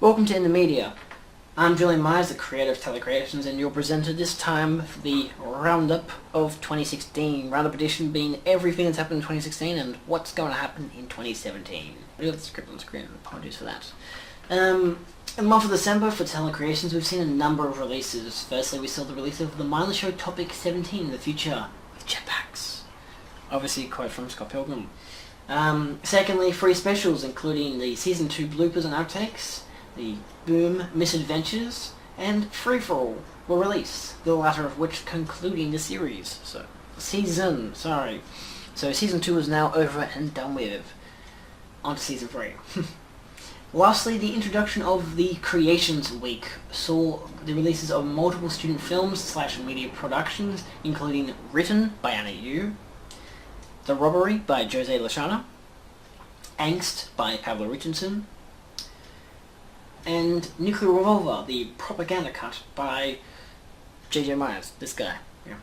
Welcome to In the Media. I'm Julian Meyers, the creator of Telecreations, and your presenter this time for the Roundup of 2016. Roundup edition being everything that's happened in 2016 and what's going to happen in 2017. I do have the script on screen, apologies for that. In the month of December for Telecreations, we've seen a number of releases. Firstly, we saw the release of the Mindless Show Topic 17, The Future with Jetpacks. Obviously, a quote from Scott Pilgrim. Secondly, free specials, including the Season 2 bloopers and outtakes, the Boom Misadventures, and Free For All were released, the latter of which concluding the series. So, Season 2 is now over and done with. On to Season 3. Lastly, the introduction of the Creations Week saw the releases of multiple student films / media productions, including Written by Anna Yu, The Robbery by Jose Lashana, Angst by Pablo Richardson, and Nuclear Revolver, the propaganda cut by J.J. Meyers, this guy. Yeah.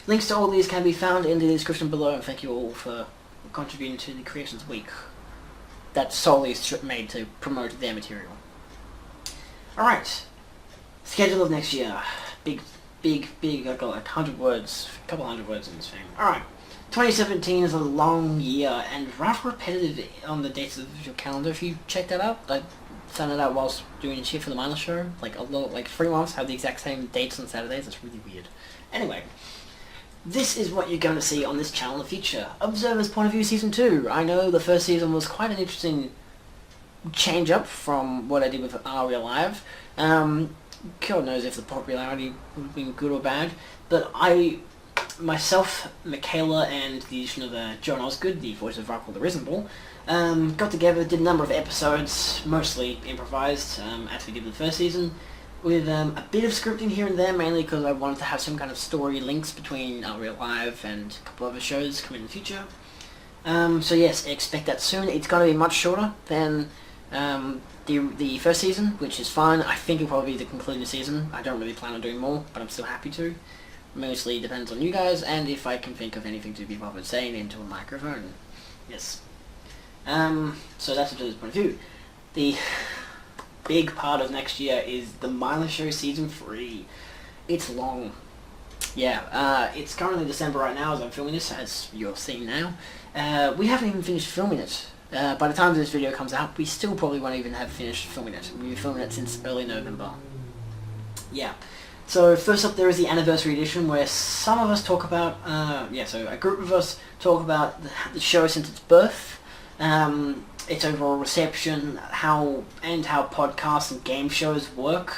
Links to all these can be found in the description below, and thank you all for contributing to the Creations Week. That's solely made to promote their material. Alright. Schedule of next year. Big, I got like 100 words, a couple hundred words in this thing. Alright. 2017 is a long year and rather repetitive on the dates of your calendar. If you check that out, I found it out whilst doing shit for the Mindless Show. Like 3 months have the exact same dates on Saturdays. That's really weird. Anyway, this is what you're going to see on this channel in the future. Observer's Point of View Season 2. I know the first season was quite an interesting change up from what I did with Aria Live. God knows if the popularity would have been good or bad, but myself, Michaela, and the addition of John Osgood, the voice of Varkle the Reasonable, got together, did a number of episodes, mostly improvised, as we did with the first season, with a bit of scripting here and there, mainly because I wanted to have some kind of story links between Real Live and a couple other shows coming in the future. So yes, expect that soon. It's going to be much shorter than the first season, which is fine. I think it'll probably be the concluding season. I don't really plan on doing more, but I'm still happy to. Mostly depends on you guys, and if I can think of anything to be bothered saying into a microphone. Yes. So that's Observer's Point of View. The big part of next year is the Mindless Show Season 3. It's long. Yeah, it's currently December right now as I'm filming this, as you're seeing now. We haven't even finished filming it. By the time this video comes out, we still probably won't even have finished filming it. We've been filming it since early November. Yeah. So first up there is the Anniversary Edition, where some of us talk about, so a group of us talk about the show since its birth, its overall reception, how podcasts and game shows work,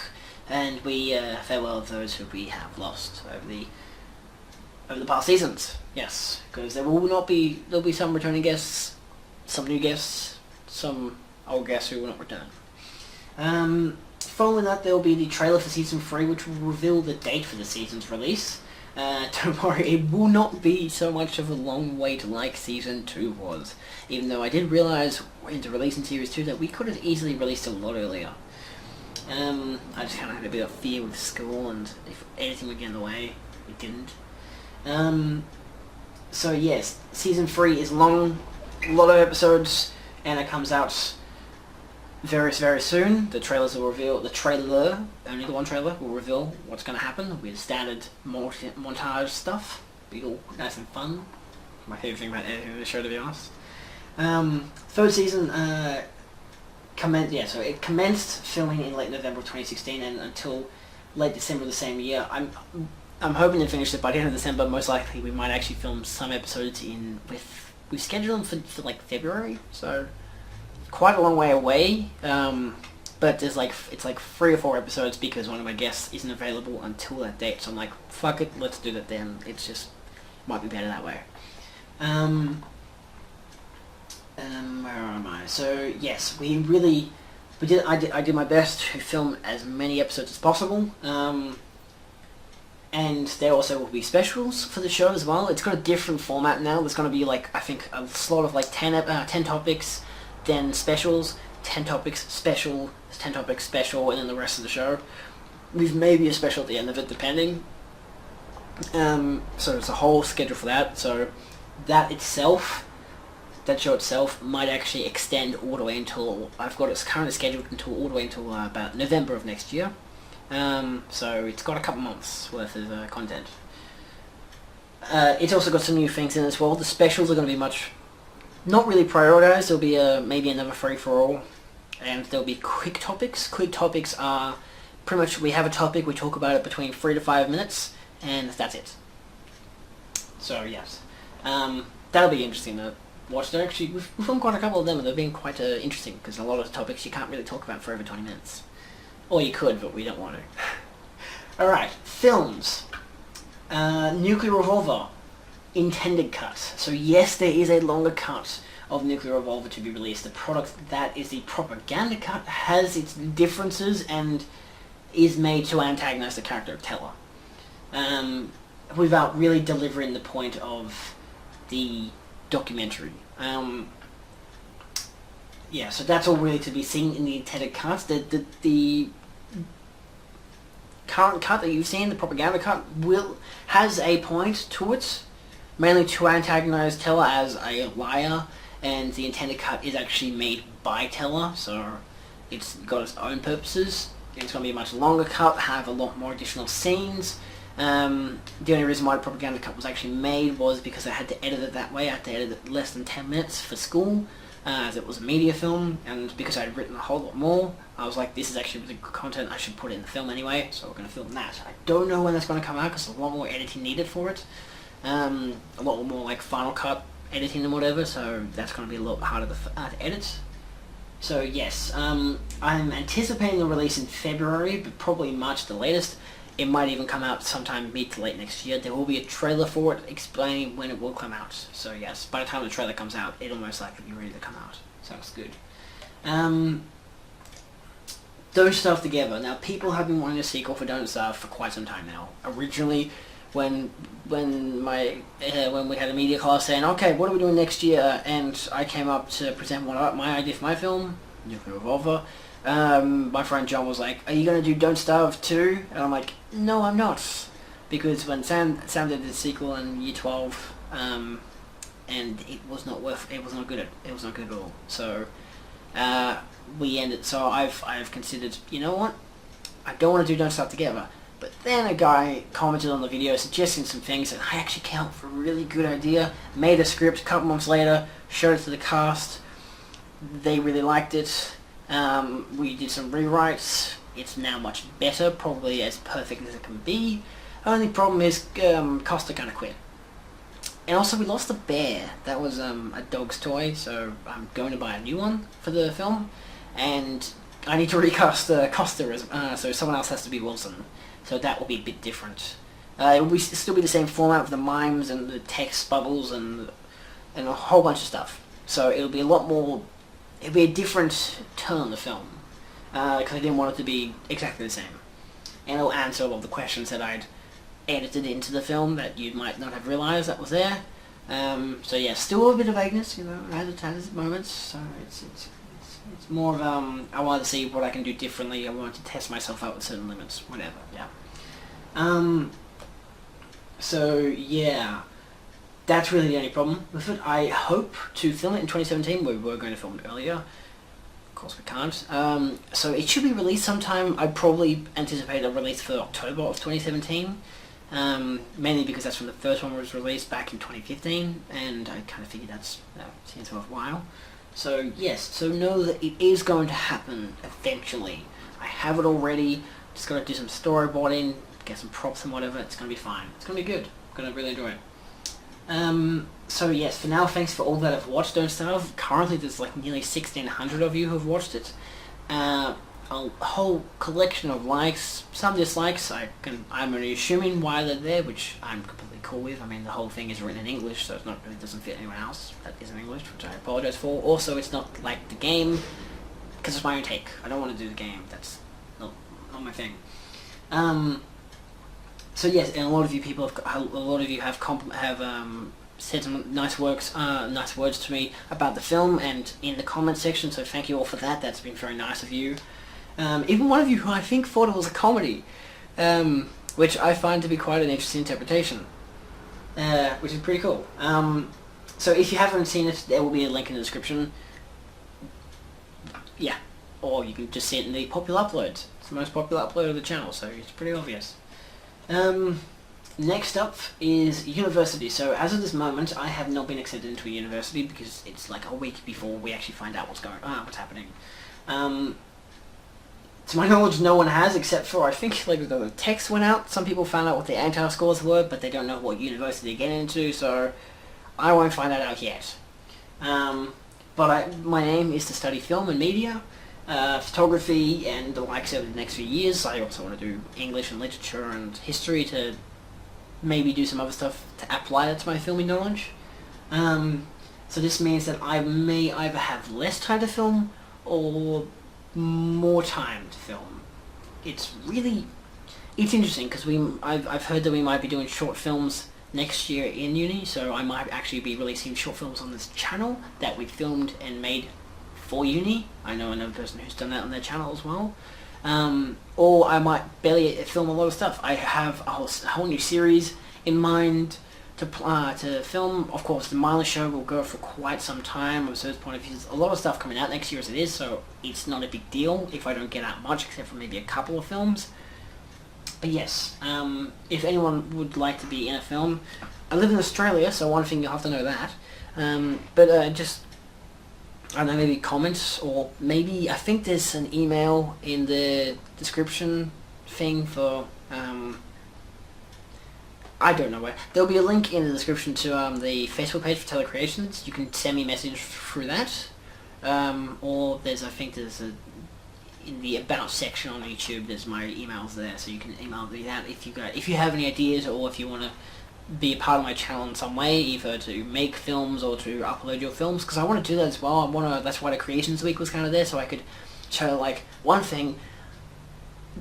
and we farewell of those who we have lost over the past seasons. Yes, because there'll be some returning guests, some new guests, some old guests who will not return. Following that, there will be the trailer for Season 3, which will reveal the date for the season's release. Don't worry, it will not be so much of a long wait like Season 2 was, even though I did realise into releasing Series 2 that we could have easily released a lot earlier. I just kind of had a bit of fear with school, and if anything would get in the way, it didn't. So yes, Season 3 is long, a lot of episodes, and it comes out very, very soon. The trailers will reveal, only the one trailer will reveal what's going to happen with standard montage stuff. Be all nice and fun. My favourite thing about editing the show, to be honest. Third season, it commenced filming in late November of 2016 and until late December of the same year. I'm hoping to finish it by the end of December. Most likely we might actually film some episodes we scheduled them for like February, so quite a long way away, but it's like 3 or 4 episodes because one of my guests isn't available until that date, so I'm like, fuck it, let's do that then. It's just, might be better that way. Where am I? So yes, I did my best to film as many episodes as possible, and there also will be specials for the show as well. It's got a different format now. There's going to be like, I think, a slot of like 10 topics, then specials, 10 topics, special, 10 topics, special, and then the rest of the show. With maybe a special at the end of it, depending. So it's a whole schedule for that. So that itself that show itself might actually extend all the way until, I've got it currently scheduled until all the way until about November of next year. So it's got a couple months worth of content. It's also got some new things in as well. The specials are going to be not really prioritized. There'll be maybe another free-for-all, and there'll be quick topics. Quick topics are pretty much, we have a topic, we talk about it between 3 to 5 minutes, and that's it. So yes, that'll be interesting to watch. We've filmed quite a couple of them, and they've been quite interesting, because a lot of the topics you can't really talk about for over 20 minutes. Or you could, but we don't want to. Alright, films. Nuclear Revolver, intended cut. So yes, there is a longer cut of Nuclear Revolver to be released. The product that is the propaganda cut has its differences and is made to antagonize the character of Teller, without really delivering the point of the documentary. Yeah, so that's all really to be seen in the intended cuts. The current cut that you've seen, the propaganda cut, has a point to it, mainly to antagonize Teller as a liar, and the intended cut is actually made by Teller, so it's got its own purposes. It's going to be a much longer cut, have a lot more additional scenes. The only reason why the propaganda cut was actually made was because I had to edit it that way. I had to edit it less than 10 minutes for school, as it was a media film, and because I had written a whole lot more, I was like, this is actually really good content, I should put it in the film anyway, so we're going to film that. I don't know when that's going to come out, because there's a lot more editing needed for it. A lot more like Final Cut editing and whatever, so that's going to be a lot harder to edit. So yes, I'm anticipating a release in February, but probably March the latest. It might even come out sometime mid to late next year. There will be a trailer for it explaining when it will come out. So yes, by the time the trailer comes out, it'll most likely be ready to come out. Sounds good. Don't Starve Together. Now, people have been wanting a sequel for Don't Starve for quite some time now. Originally, when we had a media class saying, okay, what are we doing next year? And I came up to present my idea for my film, Nuclear Revolver. My friend John was like, are you going to do Don't Starve too? And I'm like, no, I'm not. Because when Sam did the sequel in Year 12, and it was not good at all. So, so I've considered, you know what? I don't want to do Don't Starve Together. But then a guy commented on the video suggesting some things, and I actually came up with a really good idea, made a script a couple months later, showed it to the cast. They really liked it. We did some rewrites. It's now much better, probably as perfect as it can be. Only problem is Costa kind of quit. And also we lost a bear. That was a dog's toy, so I'm going to buy a new one for the film. And I need to recast Costa, so someone else has to be Wilson. So that will be a bit different. It will still be the same format with the mimes and the text bubbles and a whole bunch of stuff. So it'll be a lot more. It'll be a different turn the film, because I didn't want it to be exactly the same. And it'll answer a lot of the questions that I'd edited into the film that you might not have realised that was there. So yeah, still a bit of vagueness, you know, it has its moments. So it's more of I wanted to see what I can do differently. I wanted to test myself out with certain limits, whatever. Yeah. So yeah. That's really the only problem with it. I hope to film it in 2017. We were going to film it earlier. Of course we can't. So it should be released sometime. I probably anticipate a release for October of 2017. Mainly because that's when the first one was released back in 2015. And I kind of figured that seems worthwhile. So yes, so know that it is going to happen eventually. I have it already. Just got to do some storyboarding, get some props and whatever. It's going to be fine. It's going to be good. I'm going to really enjoy it. So yes, for now, thanks for all that have watched Don't Starve. Currently there's like nearly 1,600 of you who have watched it. A whole collection of likes, some dislikes. I'm only assuming why they're there, which I'm completely cool with. I mean, the whole thing is written in English, so it doesn't fit anyone else that isn't English, which I apologize for. Also, it's not like the game, because it's my own take. I don't want to do the game. That's not my thing. So yes, and a lot of you have said some nice words to me about the film and in the comment section. So thank you all for that. That's been very nice of you. Even one of you who I think thought it was a comedy, which I find to be quite an interesting interpretation, which is pretty cool. So if you haven't seen it, there will be a link in the description. Yeah. Or you can just see it in the popular uploads. It's the most popular upload of the channel, so it's pretty obvious. Next up is university. So as of this moment, I have not been accepted into a university because it's like a week before we actually find out what's happening. To my knowledge, no one has, except for, I think, like, the text went out. Some people found out what their ANTAR scores were, but they don't know what university they're getting into, so I won't find that out yet. But my aim is to study film and media, photography, and the likes over the next few years. I also want to do English and literature and history to maybe do some other stuff to apply that to my filming knowledge. So this means that I may either have less time to film or more time to film. It's interesting because I've heard that we might be doing short films next year in uni, so I might actually be releasing short films on this channel that we filmed and made for uni. I know another person who's done that on their channel as well. Or I might barely film a lot of stuff. I have a whole new series in mind to film. Of course, the Mindless Show will go for quite some time. From Sir's point of view, there's a lot of stuff coming out next year as it is, so it's not a big deal if I don't get out much, except for maybe a couple of films. But yes, if anyone would like to be in a film, I live in Australia, so one thing you'll have to know that. Just, I don't know, maybe comments, or maybe, I think there's an email in the description thing for, I don't know where. There'll be a link in the description to the Facebook page for Telecreations. You can send me a message through that. Or in the About section on YouTube, there's my emails there, so you can email me that if you have any ideas, or if you want to be a part of my channel in some way, either to make films or to upload your films, because I want to do that as well. That's why the Creations Week was kind of there, so I could show, like, one thing.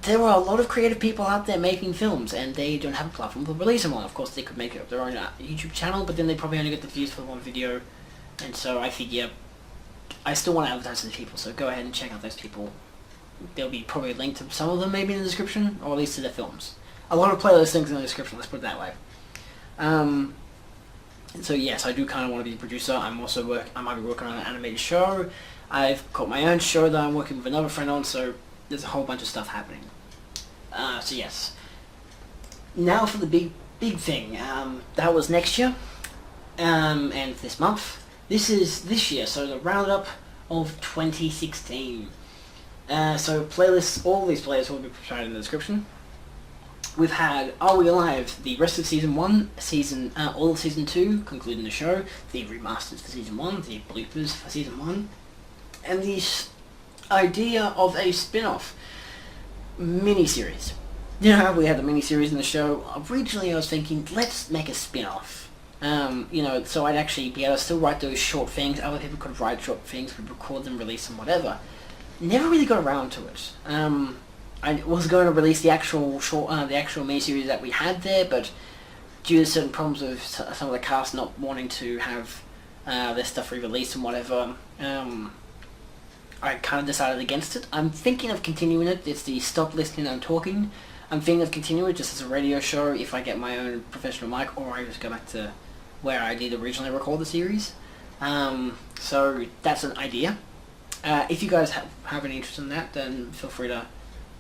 There are a lot of creative people out there making films, and they don't have a platform to release them on. Of course, they could make their own YouTube channel, but then they probably only get the views for one video, and so I figure I still want to advertise to the people, so go ahead and check out those people. There'll be probably a link to some of them maybe in the description, or at least to their films. A lot of playlist links in the description, let's put it that way. So yes, I do kind of want to be a producer. I might be working on an animated show. I've got my own show that I'm working with another friend on, so there's a whole bunch of stuff happening. So yes. Now for the big thing. That was next year, and this month. This is this year, so the roundup of 2016. So playlists, all these playlists will be provided in the description. We've had Are We Alive, the rest of Season 1, all of Season 2, concluding the show, the remasters for Season 1, the bloopers for Season 1, and the idea of a spin-off mini-series. You know how we had the mini-series in the show? Originally I was thinking, let's make a spin-off. So I'd actually be able to still write those short things, other people could write short things, we'd record them, release them, whatever. Never really got around to it. I was going to release the actual miniseries that we had there, but due to certain problems with some of the cast not wanting to have their stuff re-released and whatever, I kind of decided against it. I'm thinking of continuing it. It's the Stop Listening I'm Talking. I'm thinking of continuing it just as a radio show if I get my own professional mic, or I just go back to where I did originally record the series. So that's an idea. If you guys have any interest in that, then feel free to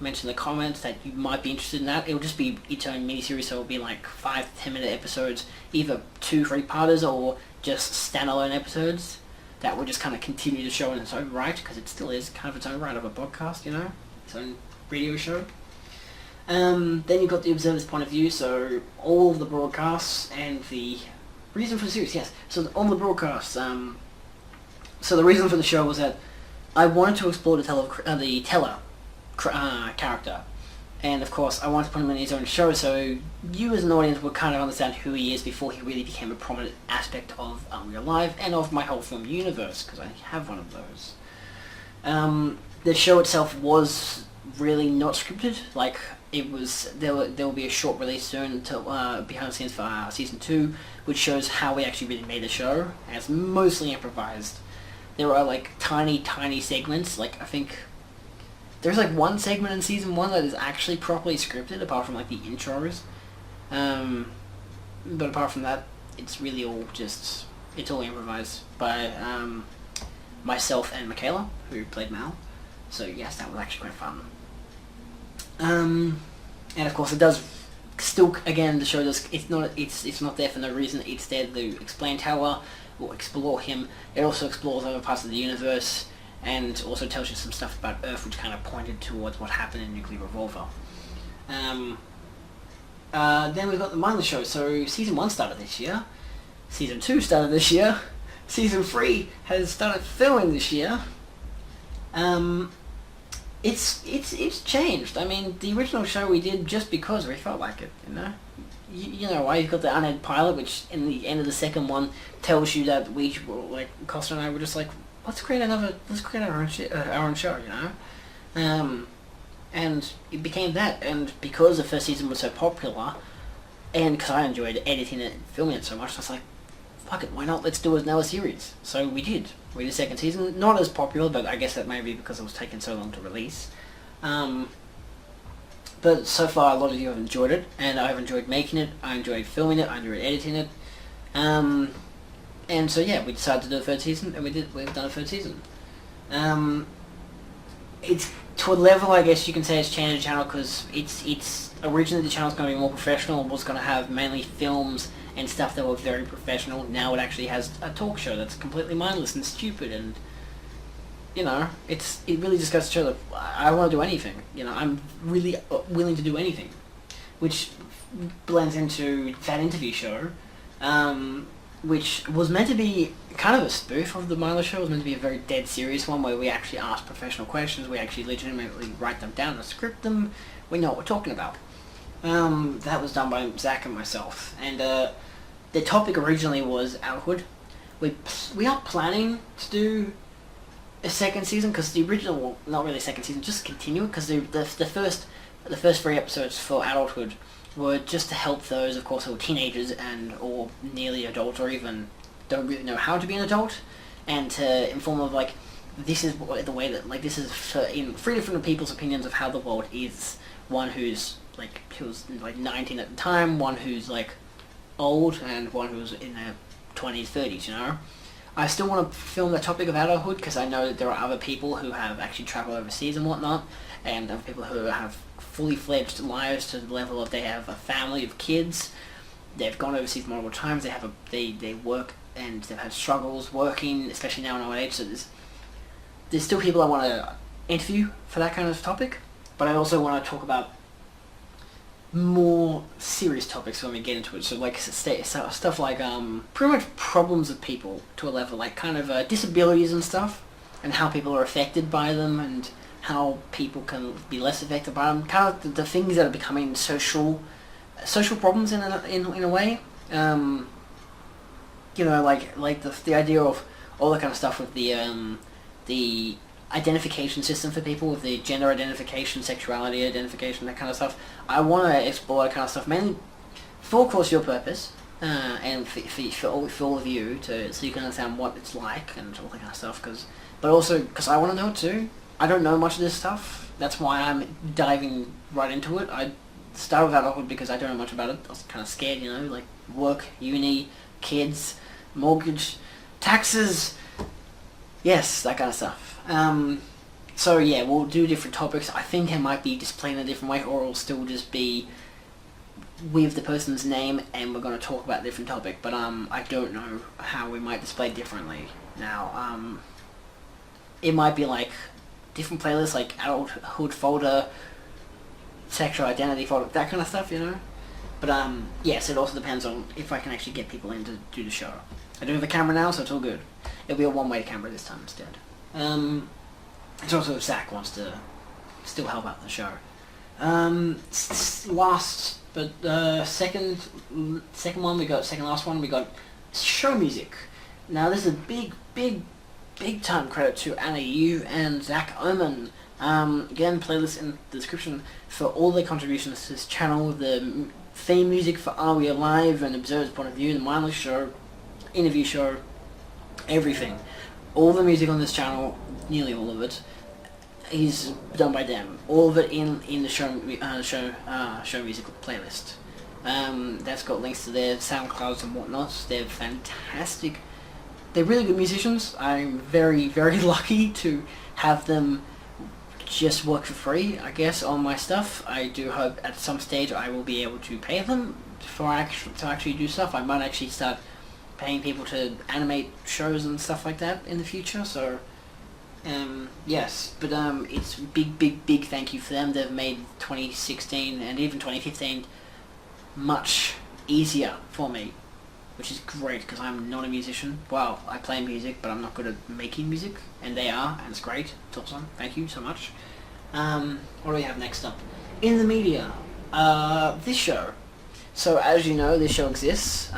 mention in the comments that you might be interested in that. It'll just be its own miniseries, so it'll be like 5 to 10 minute episodes, either 2 3-parters or just standalone episodes that will just kind of continue the show in its own right, because it still is kind of its own right of a podcast, you know, its own radio show. Then you've got the observer's point of view, so all of the broadcasts and the reason for the series, yes. So all the broadcasts, so the reason for the show was that I wanted to explore the teller character, and of course I wanted to put him in his own show so you as an audience would kind of understand who he is before he really became a prominent aspect of real life and of my whole film universe, because I have one of those. The show itself was really not scripted. Like, it was, there will be a short release soon until behind the scenes for Season 2, which shows how we actually really made the show, and it's mostly improvised. There are like tiny segments, like I think there's like one segment in Season 1 that is actually properly scripted, apart from like the intros. But apart from that, it's really all just It's all improvised by myself and Michaela, who played Mal. So yes, that was actually quite fun. And of course, it does still, again, the show does. It's not there for no reason. It's there to explain Tower or explore him. It also explores other parts of the universe, and also tells you some stuff about Earth, which kind of pointed towards what happened in Nuclear Revolver. Then we've got the Mindless Show. So season 1 started this year. Season 2 started this year. Season 3 has started filming this year. It's changed. I mean, the original show we did just because we felt like it, you know? You know why? You've got the unedited pilot, which in the end of the second one tells you that we, like, Costa and I were just like, let's create our own show, you know? And it became that, and because the first season was so popular, and because I enjoyed editing it and filming it so much, I was like, fuck it, why not? Let's do another series. So we did. We did a second season. Not as popular, but I guess that may be because it was taking so long to release. But so far, a lot of you have enjoyed it, and I've enjoyed making it, I enjoyed filming it, I enjoyed editing it. And so yeah, we decided to do a third season, and we've done a third season. It's to a level, I guess you can say, it's changed the channel, because it's originally the channel's going to be more professional, was going to have mainly films and stuff that were very professional. Now it actually has a talk show that's completely mindless and stupid, and you know, it really just goes to show that I want to do anything. You know, I'm really willing to do anything, which blends into that interview show, which was meant to be kind of a spoof of the Mindless Show. It was meant to be a very dead serious one where we actually ask professional questions, we actually legitimately write them down and script them, we know what we're talking about. That was done by Zach and myself, and the topic originally was adulthood. We are planning to do a second season, because the original, well, not really a second season, just continue it, because the first 3 episodes for adulthood were just to help those, of course, who are teenagers and or nearly adults, or even don't really know how to be an adult, and to inform them, like, this is the way that, like, this is in 3 different people's opinions of how the world is. One who's like, he was like 19 at the time, one who's like old, and one who's in their 20s, 30s, you know? I still want to film the topic of adulthood, because I know that there are other people who have actually travelled overseas and whatnot, and other people who have fully fledged lives to the level of they have a family of kids, they've gone overseas multiple times, they work, and they've had struggles working, especially now in our age, so there's still people I want to interview for that kind of topic, but I also want to talk about more serious topics when we get into it. So like stuff like pretty much problems of people to a level, like kind of disabilities and stuff, and how people are affected by them, and how people can be less affected by them. Kind of the things that are becoming social problems in a way. You know, like the idea of all that kind of stuff with the identification system for people, with the gender identification, sexuality identification, that kind of stuff. I want to explore that kind of stuff, mainly for, of course, your purpose, and for all of you, so you can understand what it's like and all that kind of stuff, but also because I want to know it too. I don't know much of this stuff, that's why I'm diving right into it. I started with adulthood because I don't know much about it. I was kind of scared, you know, like work, uni, kids, mortgage, taxes, yes, that kind of stuff. So yeah, we'll do different topics. I think it might be displayed in a different way, or it'll still just be with the person's name and we're going to talk about a different topic, but I don't know how we might display differently now. It might be like different playlists, like adulthood folder, sexual identity folder, that kind of stuff, you know? But yes, it also depends on if I can actually get people in to do the show. I do have a camera now, so it's all good. It'll be a one-way camera this time instead. It's also if Zach wants to still help out the show. Second last one we got show music. Now this is a big time credit to Anna Yu and Zach Oman. Again, playlist in the description for all their contributions to this channel, the theme music for Are We Alive and Observer's Point of View, the Mindless Show, interview show, everything. All the music on this channel, nearly all of it, is done by them. All of it in the show music playlist. That's got links to their SoundClouds and whatnot. They're fantastic they're really good musicians. I'm very, very lucky to have them just work for free, I guess, on my stuff. I do hope at some stage I will be able to pay them to actually do stuff. I might actually start paying people to animate shows and stuff like that in the future, so yes, but it's big thank you for them. They've made 2016 and even 2015 much easier for me, which is great because I'm not a musician. Well, I play music, but I'm not good at making music, and they are, and it's great. It's awesome. Thank you so much. What do we have next up? In the media, this show. So as you know, this show exists.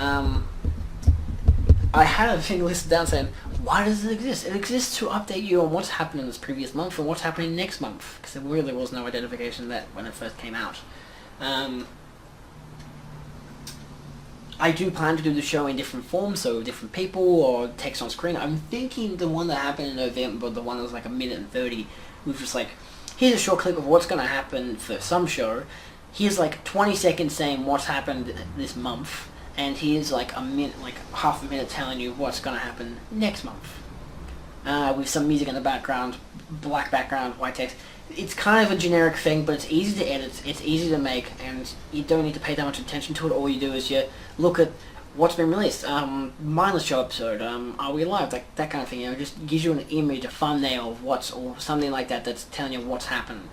I had a thing listed down saying, why does it exist? It exists to update you on what's happened in this previous month and what's happening next month, because there really was no identification of that when it first came out. I do plan to do the show in different forms, so different people or text on screen. I'm thinking the one that happened in November, the one that was like 1:30, was just like, here's a short clip of what's going to happen for some show. Here's like 20 seconds saying what's happened this month. And here's like a minute, like half a minute telling you what's going to happen next month. With some music in the background, black background, white text. It's kind of a generic thing, but it's easy to edit, it's easy to make, and you don't need to pay that much attention to it. All you do is you look at what's been released. Mindless Show episode, Are We Live? That kind of thing. It just gives you an image, a thumbnail of or something like that that's telling you what's happened.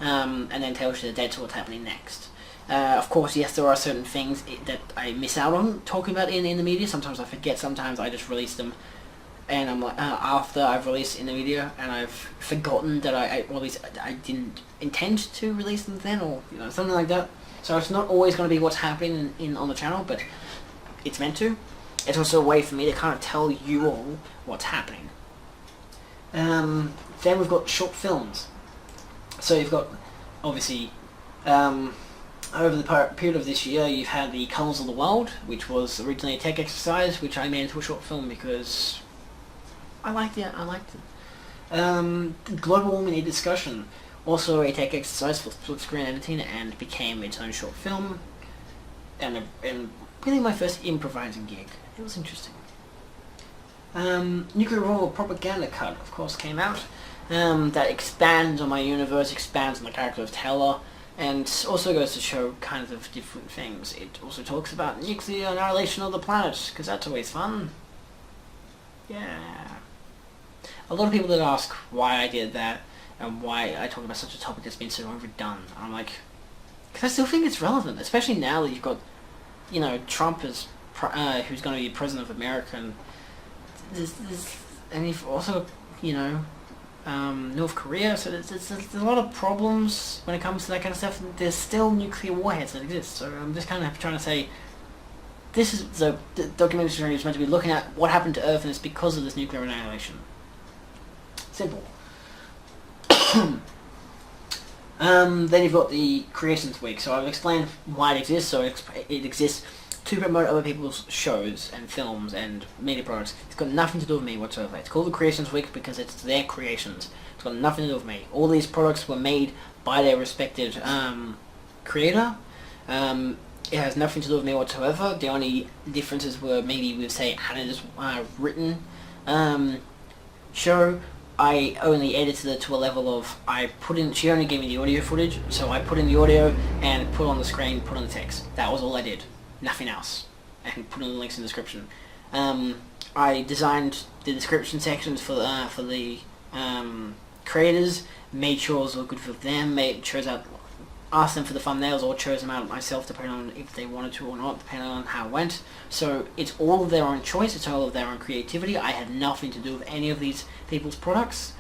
And then tells you the dates of what's happening next. Of course, yes, there are certain things that I miss out on talking about in the media. Sometimes I forget, sometimes I just release them, and I'm like, after I've released in the media, and I've forgotten that I didn't intend to release them then, or something like that. So it's not always going to be what's happening on the channel, but it's meant to. It's also a way for me to kind of tell you all what's happening. Then we've got short films. So you've got, obviously, over the period of this year, you've had the Colours of the World, which was originally a tech exercise, which I made into a short film because I liked it. Global Warming Discussion, also a tech exercise for split-screen editing, and became its own short film, and really my first improvising gig. It was interesting. Nuclear War Propaganda Cut, of course, came out. That expands on my universe, expands on the character of Taylor, and also goes to show kind of different things. It also talks about nuclear annihilation of the planet, because that's always fun. Yeah. A lot of people that ask why I did that, and why I talk about such a topic that's been so overdone. And I'm like, because I still think it's relevant, especially now that you've got, Trump as who's going to be president of America, and and you've also, North Korea, so there's a lot of problems when it comes to that kind of stuff. There's still nuclear warheads that exist, so I'm just kind of trying to say, this is the documentary is meant to be looking at what happened to Earth, and it's because of this nuclear annihilation. Simple. Then you've got the Creations Week, so I've explained why it exists. So it exists to promote other people's shows and films and media products. It's got nothing to do with me whatsoever. It's called the Creations Week because it's their creations. It's got nothing to do with me. All these products were made by their respected creator. It has nothing to do with me whatsoever. The only differences were maybe with, say, Hannah's written show. I only edited it to a level of, she only gave me the audio footage, so I put in the audio and put on the screen, put on the text. That was all I did. Nothing else. And put in the links in the description. I designed the description sections for the creators, made sure it was all good for them, asked them for the thumbnails or chose them out myself depending on if they wanted to or not, depending on how it went. So it's all of their own choice, it's all of their own creativity. I had nothing to do with any of these people's products.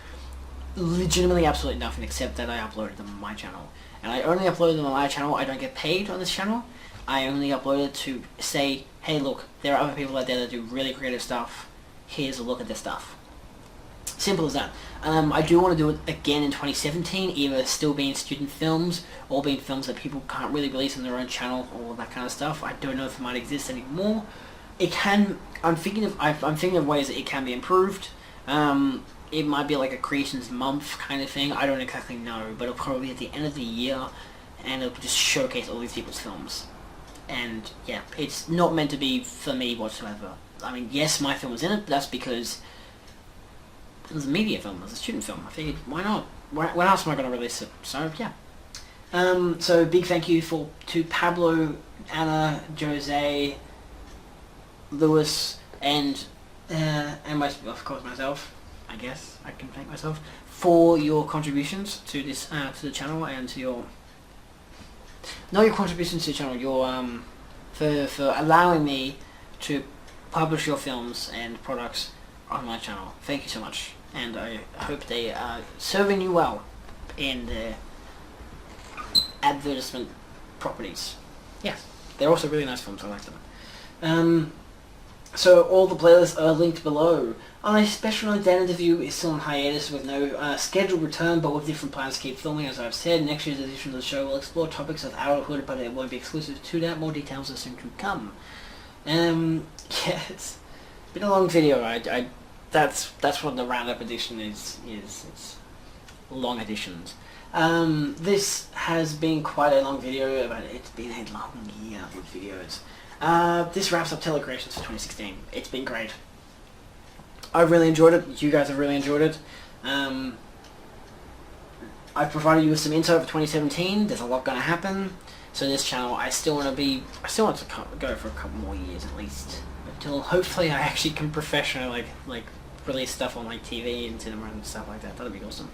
Legitimately absolutely nothing, except that I uploaded them on my channel. And I only upload them on my channel. I don't get paid on this channel. I only upload it to say, hey look, there are other people out there that do really creative stuff. Here's a look at their stuff. Simple as that. I do want to do it again in 2017, either still being student films or being films that people can't really release on their own channel or that kind of stuff. I don't know if it might exist anymore. It can. I'm thinking of ways that it can be improved. It might be like a creations month kind of thing. I don't exactly know, but it'll probably be at the end of the year, and it'll just showcase all these people's films. And yeah, it's not meant to be for me whatsoever. I mean, yes, my film was in it, but that's because it was a media film, it was a student film. I figured, why not? When else am I going to release it? So, yeah. So, big thank you to Pablo, Anna, Jose, Lewis, and of course myself. I guess I can thank myself for your contributions to this to the channel, and to your contributions to the channel. For allowing me to publish your films and products on my channel. Thank you so much, and I hope they are serving you well in the advertisement properties. Yes, they're also really nice films. I like them. So all the playlists are linked below. On a special note, that interview is still on hiatus with no scheduled return, but with different plans to keep filming. As I've said, next year's edition of the show will explore topics of adulthood, but it won't be exclusive to that. More details are soon to come. Yeah, it's been a long video. That's what the roundup edition is. It's long editions. This has been quite a long video, but it's been a long year with videos. This wraps up Telecreations for 2016. It's been great. I've really enjoyed it. You guys have really enjoyed it. I've provided you with some insight for 2017. There's a lot going to happen. So this channel, I still want to go for a couple more years at least, until hopefully I actually can professionally like release stuff on like TV and cinema and stuff like that. That'd be awesome.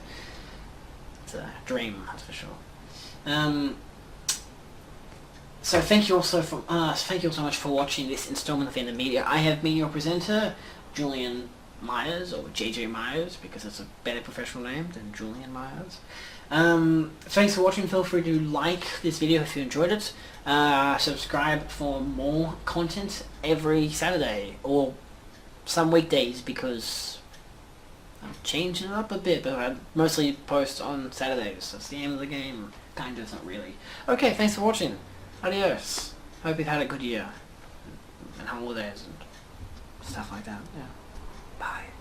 It's a dream, that's for sure. So thank you all so much for watching this installment of In the Media. I have been your presenter, Julian Meyers, or JJ Meyers, because it's a better professional name than Julian Meyers. Thanks for watching. Feel free to like this video if you enjoyed it. Subscribe for more content every Saturday, or some weekdays, because I'm changing it up a bit, but I mostly post on Saturdays. That's the aim of the game. Kind of, it's not really. Okay, thanks for watching. Adios. Hope you've had a good year. And holidays and stuff like that. Yeah. Bye.